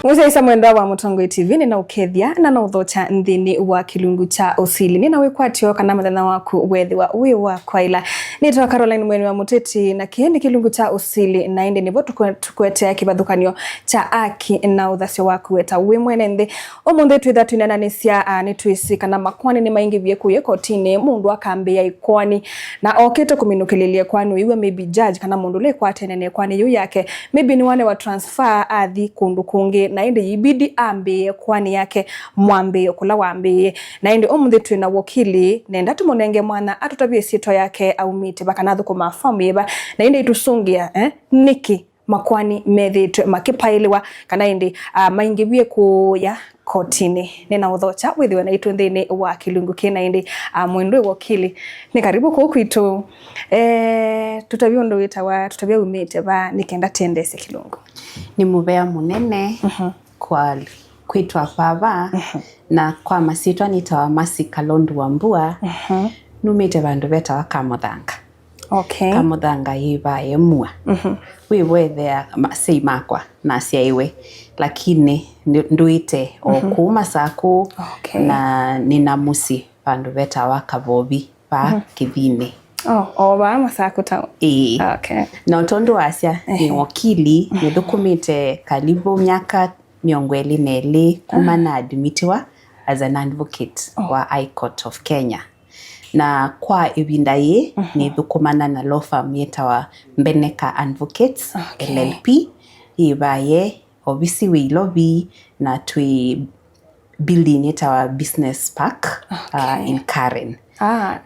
Musa mwenda wa Mutongo TV na ukethia na no thocha nthini wa kilungu cha usili ni na wikwatio kana mathana waku wethiwa wi wa kwaila ni to Caroline Mweni wa Muteti na kieni kilungu cha usili na inde nivo tukwetea kibathukanio cha aki na uthasyo waku weta wi mwene nthi omunthe twitha twinananisia ni twisi kana makwani ni maingi vie kuye kotini mundu akambia ikwani na okete kuminukililie kwani iwe maybe judge kana mundu le kwatenene kwani yu yake maybe ni wane wa transfer athi kundu kungi na inde ibidi ambe kwani yake mwambe kula wambe na inde omunthe twina wakili nenda tumonenge mwana atutabie sito yake au mite bakana thukuma fameba na inde itusungia niki makwani methitwe makipailiwa kana indi maingiwie kuya kotini nina uthocha withiwe na itu nthini wa kilungu kina indi mwendwe wakili ni karibu kwitu tutabia undu witawa tutabia umite ba nikenda tendese kilungu ni mubea munene kwa kwitwa baba na kwa masitwa nitawa Masi Kalondu Wambua numite bandu betawa Kamuthanga. Okay. Kamuthanga yiba yemua. We wethea sei makwa na siaiwe lakini nduite okuma saku na nina musi bandu betawa Kabobi ba Kithini. Ba masaku ta. Okay. Na utondo asia ni wakili nithukumite karibu miaka 22 kuma na admitiwa as an advocate wa High Court of Kenya. Na kwa ibinda ye ni thukumana na law firm yetawa Mbeneka Advocates LLP ibaye obisi we lobby na twi building yetawa Business Park in Karen.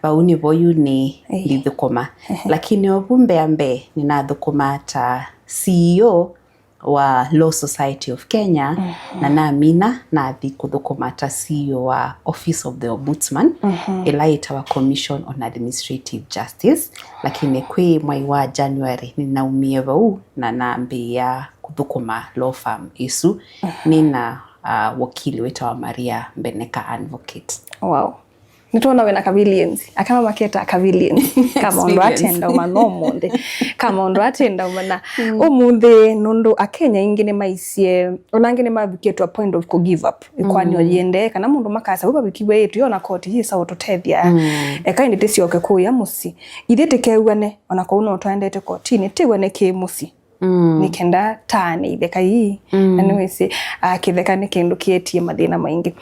Bauni boyu ni thukuma lakini obumbe ambe ninathukuma ta CEO wa Law Society of Kenya na namina na thikuthukuma ta CEO wa Office of the Ombudsman elaita wa Commission on Administrative Justice lakini kwi mwai wa January ninaumie bau na naambia kuthukuma law firm isu nina wakili wetu wa Maria Mbeneka Advocate. Wow. Nituona wena kavillions akama maketa kavillions kama ondo atenda umano munde kama ondo atenda umana omunthe nundu akenya ingine maisie onangine mabikie to a point of give up ikwani oyende kana mundu makasa uba bikiwe yetu yona court hi sawo tutethia ekainde tisioke kuya musi ithete keuane ona ko uno twendete courtini tiwene ke musi nikenda tane itheka hii anwese akitheka ni kindu kietie mathina maingi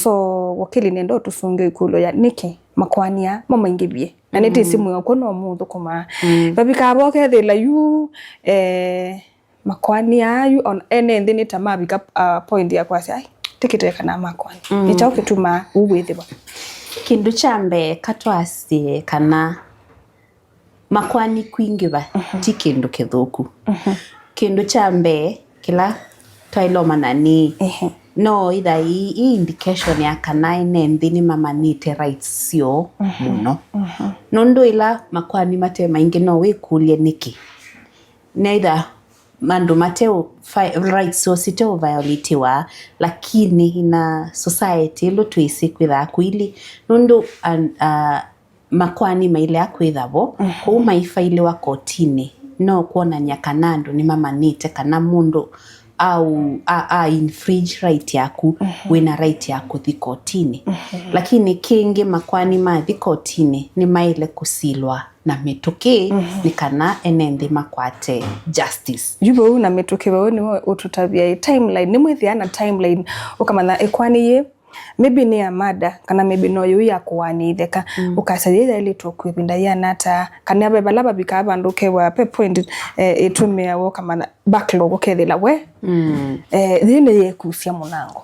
so wakili nendo tusunge ikulo ya niki makwania mamaingibie na niti simu yako no muthu kuma babika boke thila yu makwania yu on ene nthini tamabika point ya kwasi ai tikite kana makwani nichauke tuma uwithiba kindu chambe katwasi kana makwani kwingiba ti kindu kithuku kindu chambe kila twailoma nani no ida hii indication ya kana ine nthini mamanite rights sio muno nundu ila makwani mate maingi no wikulie niki neither mandu mateo rights so siteo violatiwa lakini ina society lo twisi kwitha kwili nundu makwani maile akwithabo ko maifaile wa kotini no kuona nyakanando ni mamanite kana mundu au infringe right yaku wina right yaku thi kotini lakini kingi makwani ma thi kotini ni maile kusilwa na mituki ni kana enende makwate justice yubo na mituki bawo ni ututabia timeline ni mwithiana timeline ukamana ekwani ye maybe ni amada kana maybe no yu ya kuwani theka ukasajida ile tokwibinda ya nata kana beba laba bikaba nduke wa pe point etumia wo kama backlog okethila we thine yekusia munango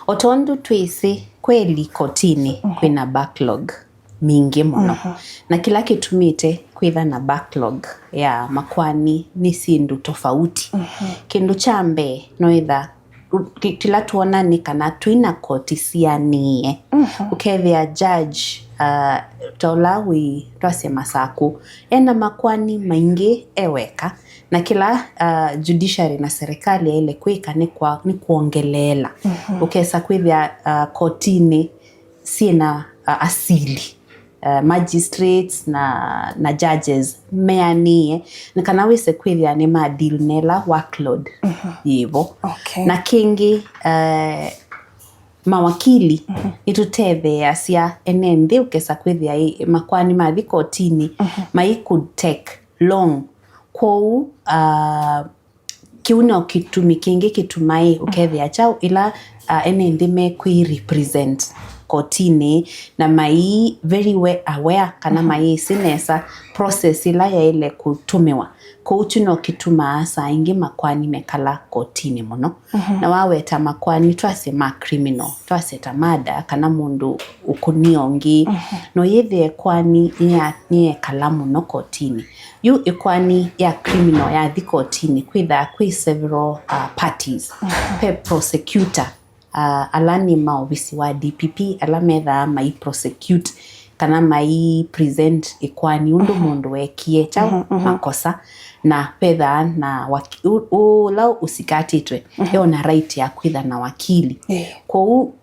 otondu twisi kweli kotini kwina backlog mingi muno na kila kitumite kwitha na backlog ya makwani ni sindu tofauti kindu chambe noitha kila tuona ni kana twina koti sianie ukethia judge tolawi twasema saku ena makwani maingi eweka na kila judiciary na serikali ile kwika ni kuongelela ukesa kwithia kotini sina asili magistrates na judges meanie nikana wise kwithia ni ma deal nela workload yivo. Na kingi mawakili itutethea cia enende ukesa kwithia makwani mathi kotini mai could take long kou kiuno kitumi kingi kitumai ukethia chao ila enende me kui represent kotini na mai very well aware kana mai sinesa process ila ya ile kutumiwa kuuchuno kituma saa ingi makwani mekala kotini muno na waweta makwani twasema criminal twaseta mada kana mundu ukuniongi no yethe kwani ni kala muno kotini yu ikwani ya criminal ya thi kotini kwitha kwi several parties pe prosecutor alani maobisi wa DPP alametha mai prosecute kana mai present ikwani undu mundu wekie chao makosa na pedha na lau usikatitwe na right ya kwitha na wakili kou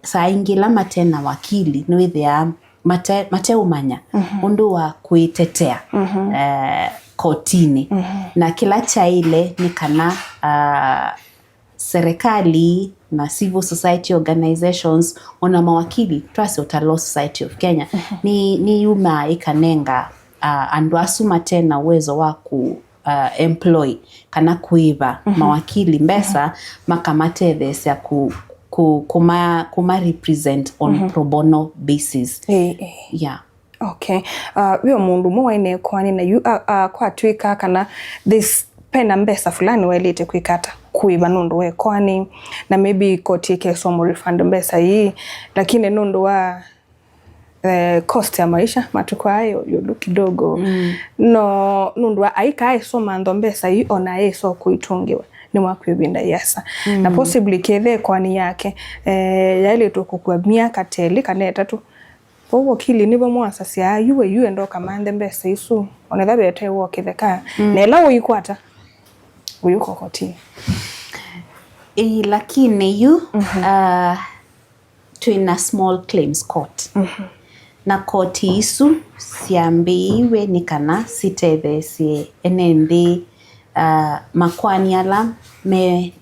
saa ingila matena wakili nwithia mate umanya undu wa kuitetea kotini na kila chaile ni kana serikali na civil society organizations ona mawakili twase uta Law Society of Kenya ni yuma ikanenga andu asuma tena uwezo wa ku employ kana kuiva mawakili mbesa makamate these kuma represent on pro bono basis. Yeah. Okay. Wio mundu mwaine kwani na yu kwa twika kana this pena mbesa fulani welete kwikata kuiba nundu we kwani na maybe koti yake somo refund mbesa hii lakini nundu wa cost ya maisha matukwa hayo yodu kidogo no nundu wa aika soma ndo mbesa hii ona yeso kuitungiwa ni mwakwibinda yasa na possibly kethe kwani yake yaile tukukwa miaka teli kaneta tu owo kili nibo mwasasi yuwe ndo kamande mbesa isu onetha bete wo kitheka nela uyikwata uyuko kotini lakini yu tuina small claims court na koti isu siambiwe ni kana sitethesie enende makwani ala me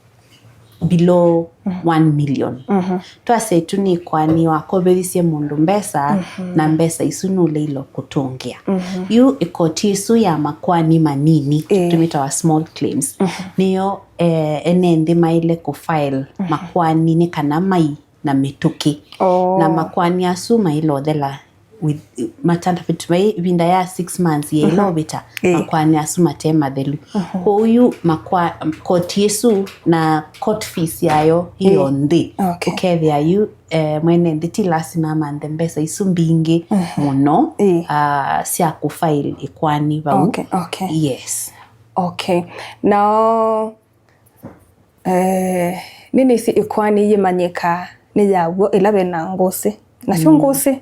below 1 million twase tuni kwani wakoberise mundu mbesa na mbesa isu nule ilo kutungia yu ikoti isu ya makwani manini tumita wa small claims niyo enende maile kufile makwani ni kana mai na mituki na makwani asu mailo dhela with matanda pitway vinda ya 6 months ye lobita makwani asu matema dhelu huyu koti yesu na court fees yayo hiyo ndi ukethia yu mwene nditi lasima mande mbesa isu mbingi muno sia kufile ikwani vau. Yes. Okay. Now nini si ikwani yimanyika ni yawo ilabe na ngosi na sio ngosi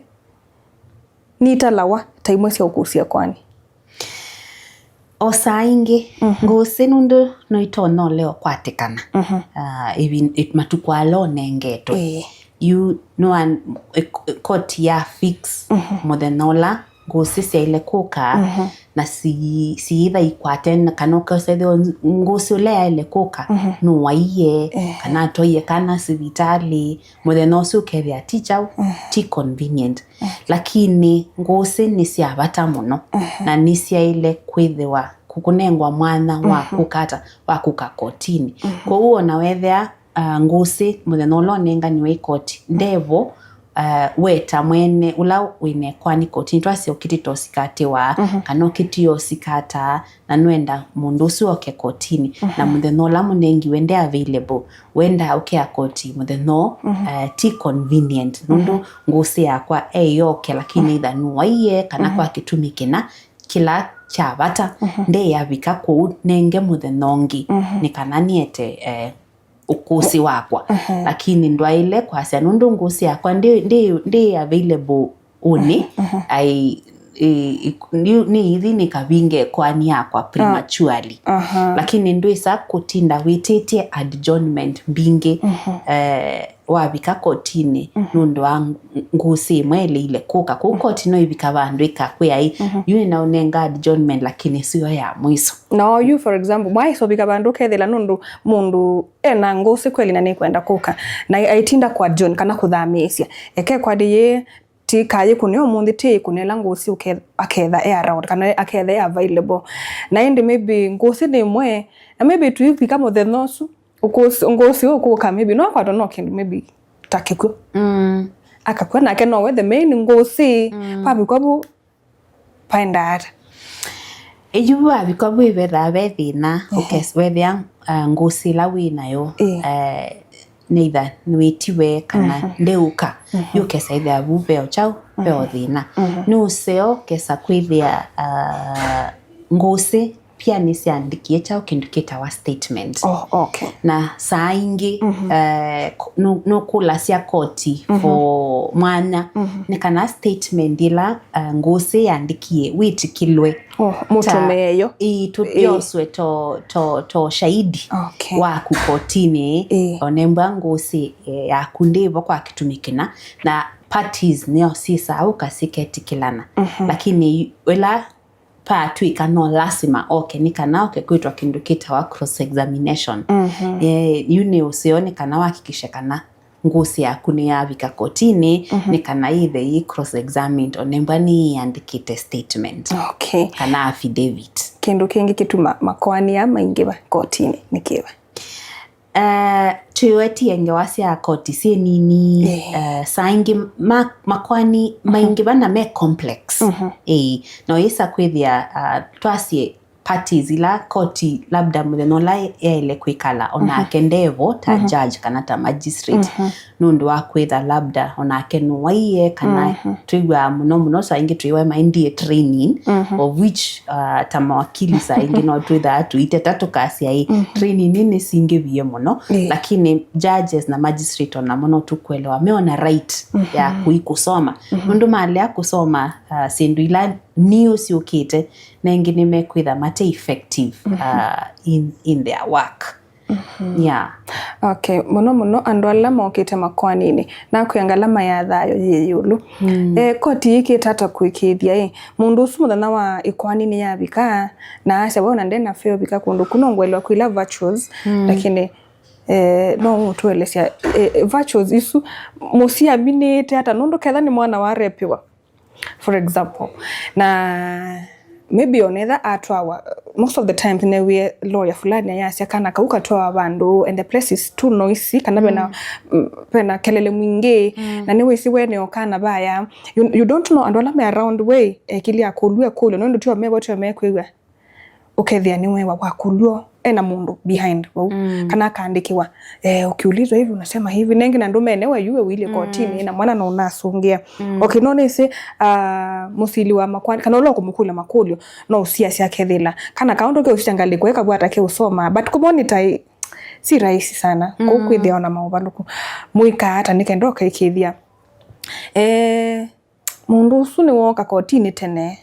ni talawa taimwe sia ukusia kwani osaingi ngosi nundu no itono leo kwatikana even matukwa lo nengeto you know an court ya fix modenola ngosi sia ile kuka na si itha ikwaten kanoka setho ngosi ule ile kuka no waiye kana toye kana sivitali modenosu kevya teacher ti convenient lakini ngosi ni sia bata muno na ni sia ile kwithiwa kukunengwa mwana wa kukata wa kukakotini kwa huo na wethea ngosi modenola nenga ni koti ndevo weta mwene ula wine kwani kotini twasi okiti tosikate wa kano kiti osikata na nwenda mundu usioke kotini na muthenola munengi wende available wenda uke akoti mutheno ti convenient nundu ngusi yakwa yoke lakini thanu waiye kana kwa kitumikina kila chabata nde yavika ku nenge muthenongi ni kana niete ukusi wakwa lakini ndwa ile kwa sia nundu ngusi yakwa ndi available uni ni hivi nikavinge kwani yakwa prematurely lakini ndio isa kutinda witete adjournment mbinge wabika kotini nundu wa ngusi mwele ile kuka kukoti no ibika bandu ikakwe ai yuni na unenga adjournment lakini siyo ya mwiso no you for example why so bika bandu kethela nundu mundu ena ngusi kweli na nikwenda kuka na aitinda kwa John kana kuthamisya eke kwa diye ti kaye kunyo mundi ti kunela ngusi aketha around kana aketha available na indi maybe ngusi ni mwe na maybe tu ibika mo the nosu ngosi ukuka maybe no kwa don't know can maybe takiko akakwa na ke no we the main ngosi pabi kwabu painda ejubu abikwabu ibetha bethina ukes wethia ngosi la winayo neither nwitiwe kana ndeuka yukesa itha bube ochau peo thina no seo kesa kwithia ngosi pia nisiandikie chao kindu kita statement okay na saa ingi no kula sia koti for mwana ni kana statement ila ngose yandikie witikilwe mutumeyo ituthioswe to shahidi wa kukotini onembwa ngose yakundivo kwa kitumikina na parties neo sisa au kasiketikilana lakini wela patwika no lasima nikana kwitwa kindu kita wa cross examination yune usione kana hakikisha kana ngusi yaku ni yabika kotini nikana ithe cross examined onemba ni andikite statement kana affidavit kindu kingi kituma makwani ya maingiba kotini nikiba tuyoti enge wasia koti si nini saingi makwani maingi bana me complex no isa kwithia twasie parties ila koti labda mutheno la ele kwikala ona kendevo ta judge kana ta magistrate nundu wa kwitha labda ona kenu waiye kana twigwa muno saingi twiwa mindie training of which ta mawakili saingi no twitha tuite tatu kasi ai training nini singi biye muno lakini judges na magistrate ona muno tukwelewa meona right ya kuikusoma nundu mali ya kusoma sindu ila news yukite na ingine mekwitha mate effective in their work okay muno andu ala mokite makwanini na kuyangala mayathayo yeyulu koti iki tata kuikithia mundu usu muthana wa ikwanini yabika na acha wona ndena feo bika kundu kunongwelwa kwila virtuals lakini no tuelesia virtuals isu musia minute hata nundu ketha ni mwana wa repiwa for example na maybe onether atwa most of the times ne we lawyer fulani yasya kana kauka toa bandu and the place is too noisy kana pena kelele mwingi na ne we si we ne okana baya you don't know and all me around way kili akulwe kulo no ndio mebo to me kwigwa ukethia ni we wa kulwo ena mundu behind kana kaandikiwa ukiulizwa hivi unasema hivi nengi na ndume enewe yuwe wile kotini na mwana na unasungia okay no nese musili wa makwani kana ulo kumukula makulyo no usia sia kethila kana kaondoke ushangali kweka bwata ke usoma but kumonita si rahisi sana kukwithia ona maubanduku muika hata nikendoka ikithia mundu usu ni woka kotini tene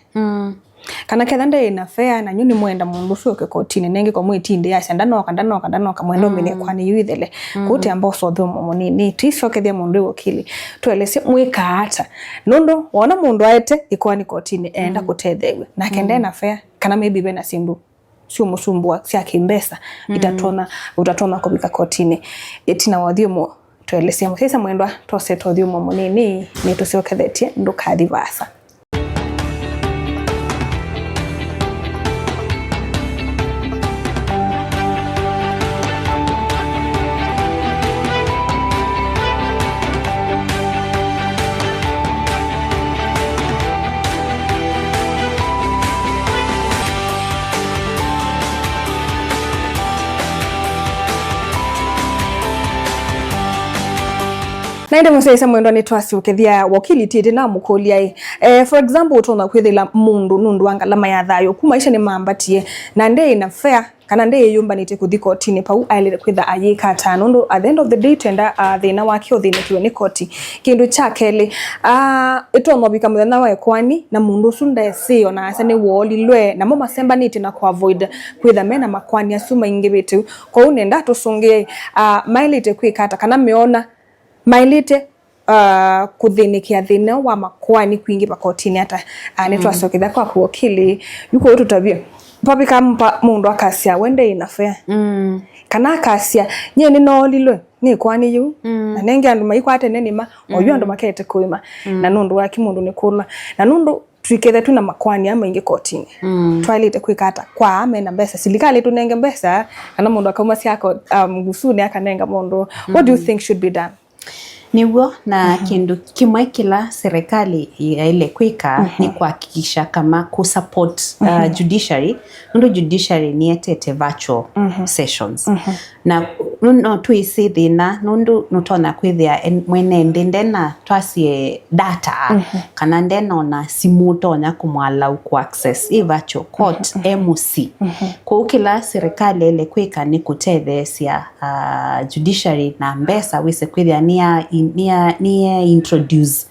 kana kethande ina fair na nyuni mwenda mundu soke kotini nengi kwa mwitinde ya ndanoka mwendo mine kwani yuithele kuti ambao so thumu munini tiso kethia mundu wakili tuelese mwika hata nundu wona mundu aete ikwani kotini enda kutethewe na kende na fair kana maybe bena sindu sio musumbua sia kimbesa utatona kubika kotini etina wathiomo tuelese msesa mwendwa tose tothiumo munini ni tusiokethetie ndukathi vasa naende musesa mwendo ni twasi ukethia wakili tete na mukolia for example utona kwithila mundu nundu anga lama ya thayo kumaisha ni mambatie na nde ina fair kana nde yumba nite kuthiko kotini pau aile kwitha ayika ta nundu at the end of the day tenda thina wake uthinikiwe ni koti kindu chakeli itona bika muthana wa kwani na mundu sunda sio na asa ni woli lwe na mama semba nite na ku avoid kwitha mena makwani asuma ingibitu kwa unenda tusungie maile ite kwikata kana meona mailite kuthinikia thina wa makwani kwingi pakotini hata nitwacokithia kwa kuokili yuko tutabie papi kampa mundu akasia wende inafe kana akasia nye ni nolilwe ni kwani yu na nenge andu maikwate nenima oyu andu makete kuima na nundu wa kimundu ni kula na nundu twikethe tuna makwani ama ingi kotini twalite kwikata kwa amena mbesa silikali tunenge mbesa kana mundu akauma siako gusuni akanenga mundu what do you think should be done? Niwo na kindu kimwe kila serikali ile kwika ni kuhakikisha kama kusupport judiciary. Ndio judiciary ni etete virtual sessions. Na no tuisi thina nundu nutona kwithia mwene ndendena twasie data kana ndena na simu tonya kumwala ku access i virtual court MUC. Kwa kila serikali ile kwika ni kutethesia judiciary na mbesa wise kwithia ni introduce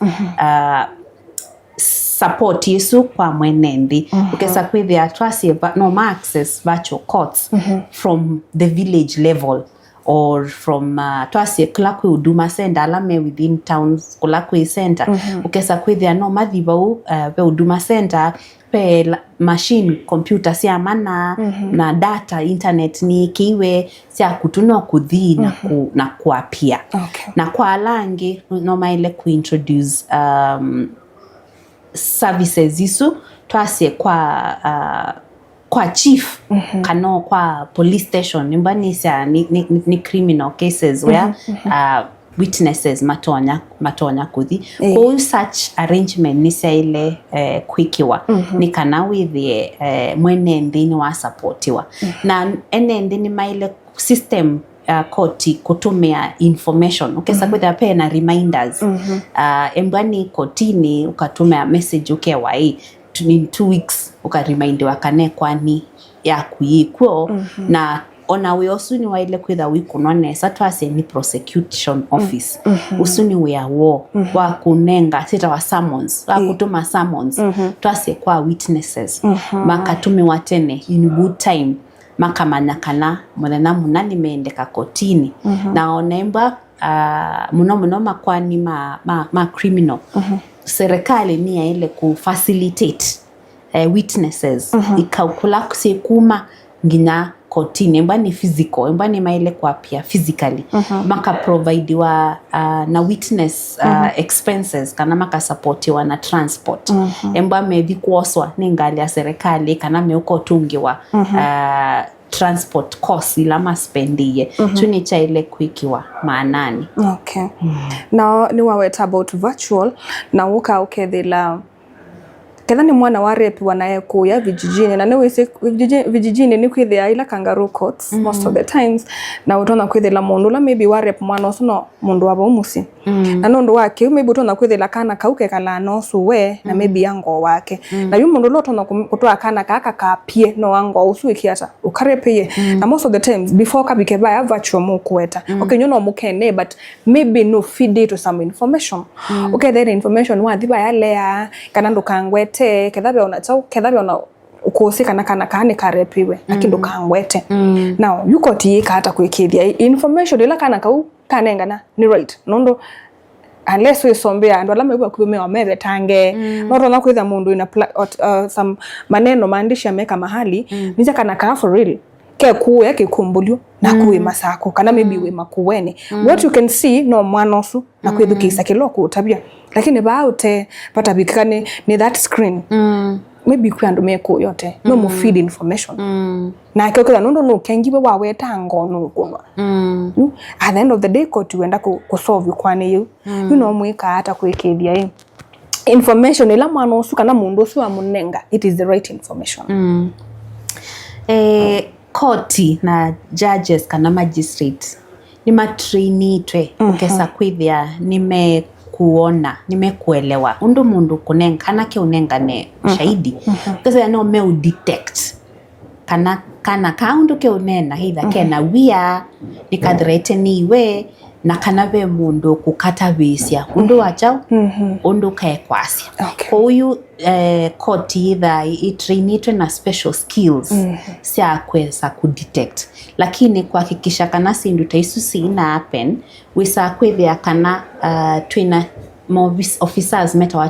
support yesu kwa mwenendi ukesa kwithia twasi no access virtual courts from the village level or from twasi kulakwe huduma center alame within towns kulakwe center ukesa kwithia no mathiba be huduma center pe machine computer cia mana na data internet ni kiwe cia kutuno kuthi na kuapia na kwa alangi no maile kuintroduce services isu twase kwa chief kano kwa police station nimbanisa ni criminal cases where witnesses matonya kuthi kwa such arrangement nisa ile kwikiwa ni kana withie mwene ndini wa supportiwa na ene ndini maile system koti kutumia information ukesa kwenda pia na reminders embani kotini ukatumia message ukewa in 2 weeks ukaremindiwa kane kwani ya kuiko na ona we osuni wa ile kwitha wikunone satwase ni prosecution office usuni we awo wa kunenga sita wa summons wa kutuma summons twase kwa witnesses makatume watene in good time makamanya kana mwana munani meendeka kotini na onemba muno makwani ma criminal serikali ni ya ile ku facilitate witnesses ikakula kusekuma ngina kotini mbani physical mbani maile kwa pia physically maka provide wa na witness expenses kana maka supportiwa na transport mba mevi kuoswa ningali ya serikali kana meuko tungiwa transport cost ilama spendiye tunicha ile kwikiwa maanani. Okay. Now ni waweta about virtual na uka ukethila ketha ni mwana wa rep wanaye kuya vijijini na niwese vijijini ni kwithia ila kangaroo courts most of the times na utona kwithila mundu la maybe wa rep mwana usuno mundu wa bomusi na nundu wake maybe utona kwithila kana kauke kala nosu we na maybe yango wake na yu mundu lotona kutoa kana kaka kapie no wango usu ikiata ukarepeye na most of the times before kabike baya virtual mukweta okay you know mukene but maybe no feed to some information okay that information wa thiba ya lea kana ndukangwete kethabe ona chau kethabe ona ukosika na kana karepiwe lakini ndukangwete now yuko tiika hata kwikithia information ila kana kau kanengana ni right nondo unless we sombea ndo alama yuko kumewa mebe tange noto na kwitha mundu ina some maneno maandishi ameka mahali nija kana ka for real ke kuya kikumbulyo na kuwe masako kana maybe we makuweni what you can see no mwanosu na kwithukisa kiloko tabia lakini baute pata bikane ni that screen maybe kwandu meko yote no mo feed information na koko nondo no kengibe wawe tango no kunwa at the end of the day ko tuenda ku solve kwani you know mwika hata kwikithia information ila mwana usuka na mundu usu amunenga it is the right information koti na judges kana magistrate ni matrainitwe ukesa kwithia nimekuelewa undu mundu kunenga kana ke unengane shahidi kesa no me detect kana kaundu ke unena hitha kena wia nikadrete niwe na kana be mundu kukata bisia undu wachao undu kaekwasi kwa huyu court either itrainitwe na special skills sia kweza kudetect lakini kuhakikisha kana sindu taisu sina happen wisa kwethia kana twina officers meta wa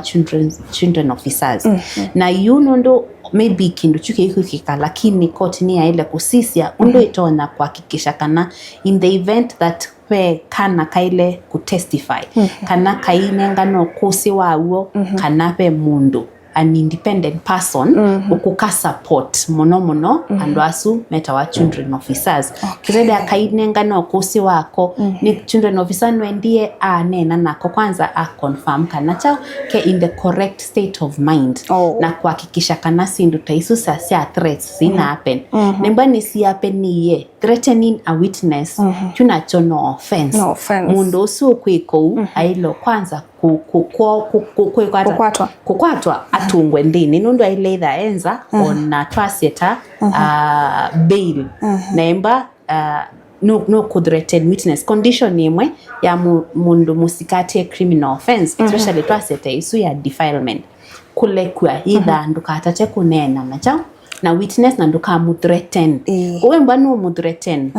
children officers na yunondo maybe kindu chuke ikukika lakini court ni ya ile kusisia undo itona kuhakikisha kana in the event that we kana kaile kutestify kana kaine ngano kusi wao kana pe mundu an independent person ukuka support mono and wasu meta wa children officers kireda kaine ngano kusi wako ni children officer nwendie nena nako kwanza confirm kana chao ke in the correct state of mind na kuhakikisha kana sindu taisu sia threats sina happen nembani si happen ni threatening a witness tunacho no offense mundu su kwiko ailo kwanza kukwatwa atungwe ndini nundu aileitha enza ona twaseta bail naimba no could threaten witness condition imwe ya mundu musikati criminal offense especially twaseta isu ya defilement kule kwa either ndukatate kunena nacho na witness na nduka muthreaten uwemba no muthreaten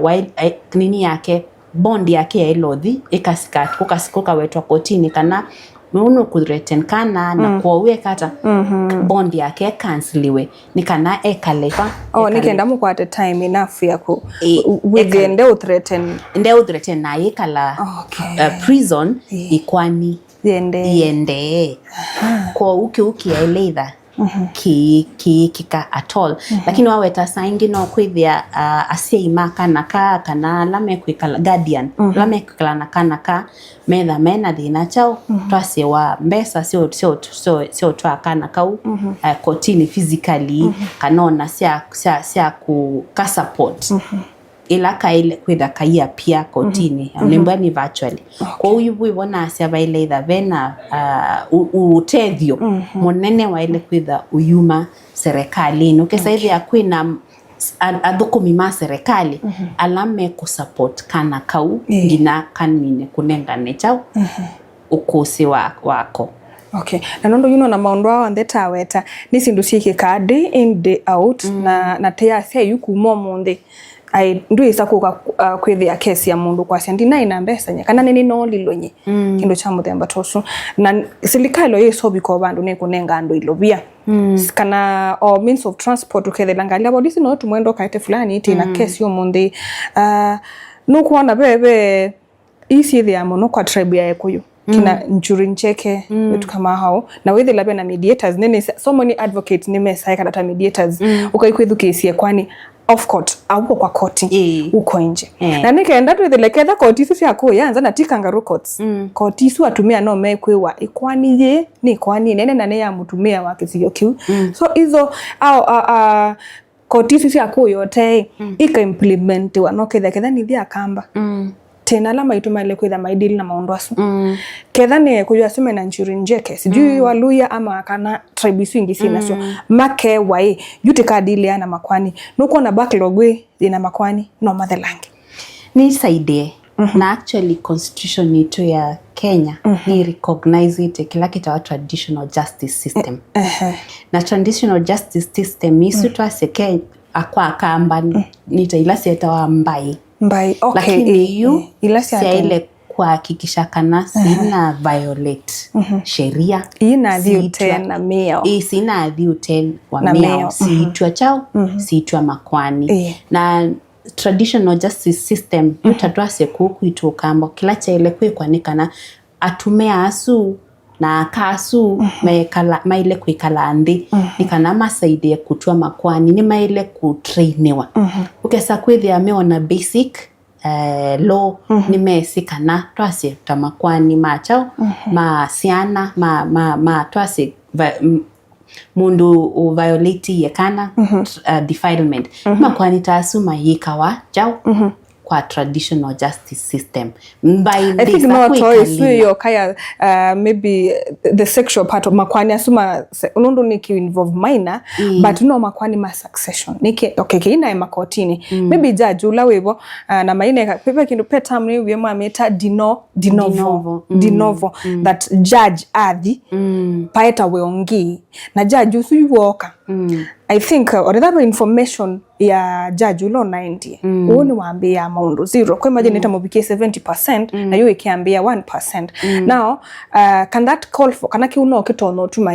while nini yake bond yake ya ilodhi ikasika kukasikuka wetwa kotini kana muno kuthreaten kana na kuowe kata bond yake canceliwe nikana ekalefa nikenda muko at a time enough ya ku within the threaten na ikala prison ikwani yende kwa uki ya leither kika at all lakini waweta saingi no kwithia asiima kana lame kwikala guardian lame kwikala na kana metha mena thina chao twase wa mbesa sio twa kana kau kotini physically kanona sia ku support ila kaile kwitha kaia pia kotini nembani virtually kwa huyu wibona asia baile itha vena utethio munene wa ile kwitha uyuma serikali nukesa hivi akwina athukumi ma serikali alame kusupport kana kau ngina kanmine kunengane chao ukusi wako na nondo na maundu wa ndeta weta ni sindu ciikika day in day out na tea cia yukumo munde ai ndu isa kuka kwithia kesi ya mundu kwa sendina ina mbesa nya kana nini no lilonye kindu cha muthemba tosu na silikalo yeso biko bandu ne kunenga andu ilobia kana or means of transport ukethelanga polisi no tumwendo kaite fulani iti na kesi yo munde no kuona bebe isi thia muno kwa tribe ya Ekuyu kina Njuri Ncheke wetu kama hao na wethe labe na mediators nene so many advocates nimesai kada mediators ukaikwedu kesi kwani of court au kwa koti uko nje na nikaenda twetheleketha koti isu cia kuyanza na ti kangaroo courts koti isu atumia no mekwiwa ikwani ye ni kwani nene na ne ya mutumia wa kisio kiu so hizo koti isu cia kuyote ika implement wa no ketha ni thia kamba tena la maituma ile kwitha maidili na maundu asu ketha ne kujua sume na Njuri Njeke sijui Waluya ama kana tribe swingi sina so make wai yutika dili ana makwani nuko na backlog we ina makwani no mathelangi ni saidie na actually constitution yetu ya Kenya ni recognize it kila kita traditional justice system na traditional justice system isu twaseke akwa kamba nitailasi etawa mbai lakini yu sia ile kuhakikisha kana sina violate sheria ina dhiute na meo sina dhiute wa meo siitwa chao siitwa makwani na traditional justice system utatwase kukuitwa kambo kila cha ile kwikwanikana atumea asu na kasu maile kwikala andi nikana masaidie kutua makwani ni maile kutrainiwa ukesa kwithia ameona basic law ni mesi kana twase tamakwani machao masiana ma twase mundu violate ye kana defilement makwani taasuma yikawa jao kwa traditional justice system mbai I think no choice yo kaya maybe the sexual part of makwani asuma unondo niki involve minor but no makwani ma succession niki okay kina makotini maybe judge ula wevo na maine pepe kindu petam ni we mameta de novo that judge adhi paeta weongi na judge usuiwoka I think or information ya judge ulo 90 uone waambia maundu 0 kwa imagine nitamubikie 70% na yo ikiambia 1%. Now can that call for kana kiuno kitono tuma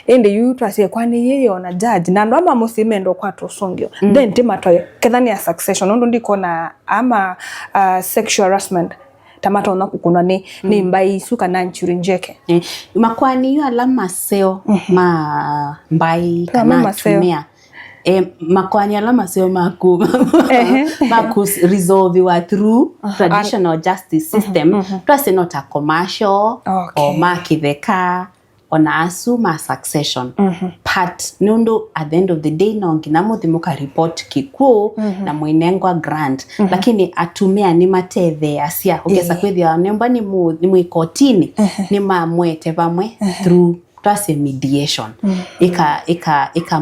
ende yu twase kwani yeye ona judge na ndo ama musimendo kwa tosongyo then timato kethani ya succession ndo ndiko na ama sexual harassment tamata ona kukuna ni mbai suka na nchurinjeke makwani yu alama seo ma mbai kana tumia makwani alama seo maku resolve through traditional justice system plus not a commercial or makitheka ona asuma succession part nundo at the end of the day nongina muthimuka report kikuo na mwinengwa grant lakini atumia ni matethe asia ugesa kwithia nemba ni mwikotini ni mamwete bamwe through twase mediation ika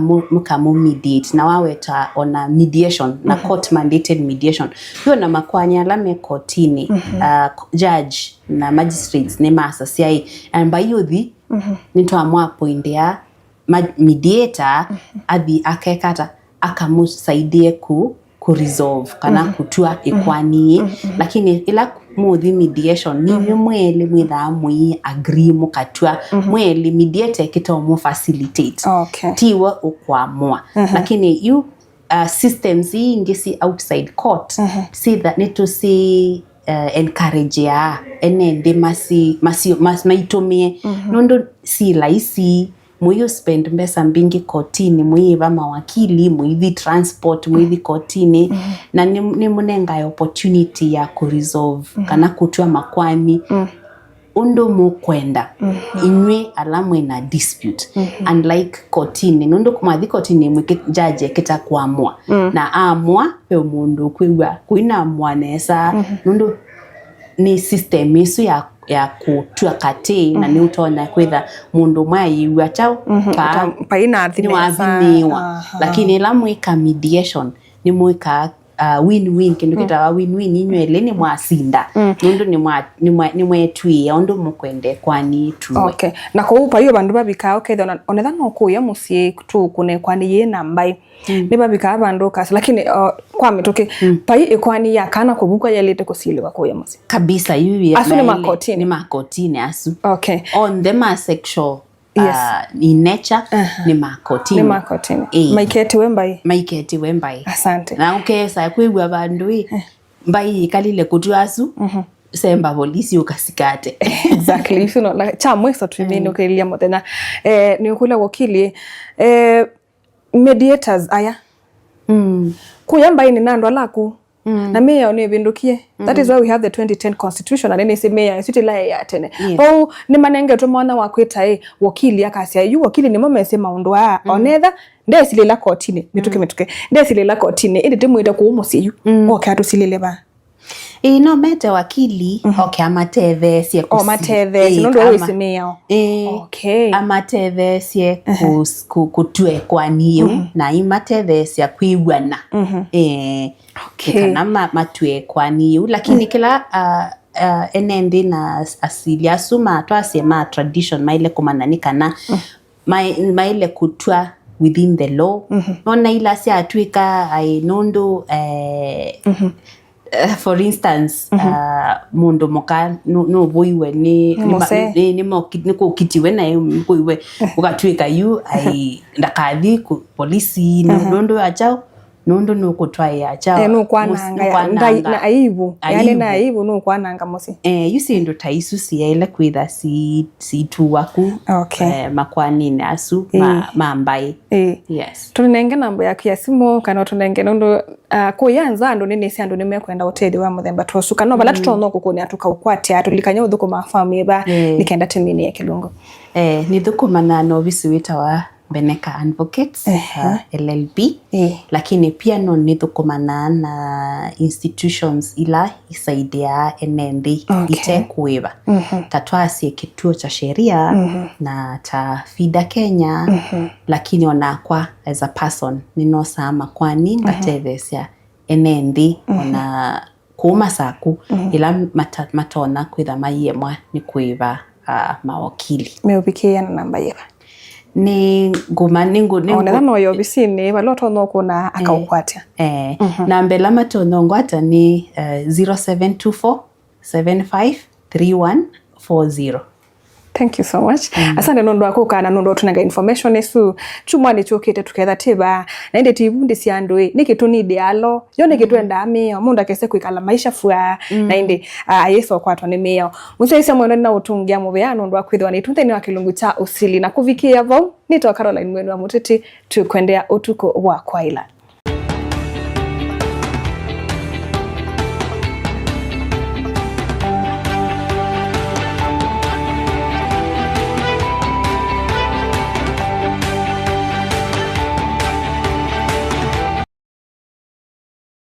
mediate na waweta ona mediation na court mandated mediation hiyo na makwanya alame kotini judge na magistrates ni masa cia amba yuthi nito amwa point ya mediator athi akekata akamusaidie ku resolve kana kutua ikwani lakini ila muthi mediation ni mweli mwitha mwi agree mukatua mweli mediator kita mu facilitate tiwa ukwamua lakini you systems ingisi outside court see that need to see encourage ya enende maitumie nondo si laisi muyo spend mbesa mbingi kotini muiva mawakili muivi transport muivi kotini na ni munenga opportunity ya kuresolve kana kutua makwani undo mukwenda inwe alamwe na dispute unlike kotini nundo kumathi kotini mwike judge kita kuamua na amua pe mundu kwiwa kuina mwanesa nundo ni system isu ya kutua kati na ni utona kwitha mundu mwayiwa chao paina athiniwa lakini la mwika mediation ni mwika win-win kindu kita win-win inywele ni mwasinda nundu ni mwetwi ondu mukwende kwani tuwe na ko upa yo bandu babika onetha no kuya musie tu kune kwani ye nambai ni babika bandu kasi lakini kwa mitoke pai ekwani ya kana kubuka yalete kusiliwa kuya musie kabisa yuwi asu ni makotini asu on them sexual in nature ni makotini maiketi wembai asante na ukesa kwigwa bandu mbai kalile kutuasu semba polisi ukasikate exactly like cha mweso tumini ukilia motena ni ukula wakili mediators aya kuyamba ini nando alaku na meya one bindukie that is why we have the 2010 constitution and any meya isitila ya tene ni manenge to mwana wakweta wakili akasia yu wakili ni mama sema ndo onetha ndesilela kotini mituke ndesilela kotini indi timuita kuumusiyu atusilile ba no mete wakili amateve sie kusi mateve sinondo wesimea amateve sie kutue kwaniyo na imateve sie kwigwana kana matue kwaniyo lakini kila enendi na asili asuma twasema tradition maile kumanani kana maile kutua within the law nona ila sia atuika nondo for instance mundu moka no boiwe ni kukitiwe na boiwe ukatwika yu ndakathi ku polisi nondo achao nondo no kutwaye achao no kwananga na aibu yani na aibu no kwananga mosi yusi ndo taisu si ile kwitha si tu waku makwani na asu mambai yes tunenge namba ya kiasimu kana tunenge nondo kuyanza ndo nini si ando nimekwenda hoteli wa muthemba tosuka no bala tutono kukuni atuka ukwati atulikanya uthuko mafamu eba nikaenda timini ya Kilungu ni thuko manano bisi wita wa Beneka Advocates LLB lakini pia no nithukumana na institutions ila isaidia enendi ite kuiva tatwasie kituo cha sheria na cha FIDA Kenya lakini onakwa as a person ninosama kwani ngatethesia enendi ona kuma saku ila matona kwitha mayemwa ni kuiva mawakili meubikia na namba yeba ni nguma ningu onera no yobisini baloto no kuna akaukwatia na mbela matono ngwata ni 0724 753140. Thank you so much. Asante nondo akoka na nondo tunaga information esu chuma ni chokete tuketha tiba na inde tibundi siandwe nikituni idealo yo nikitwenda ameo munda kese kuikala maisha fua na inde yeso kwatwa ni meo muso isa mwana na utungia mubea nondo akwithwa ni tunte ni wa Kilungu cha Usili na kuvikia vo nito Caroline Mwenu wa Muteti tukwendea utuko wa Kwaila.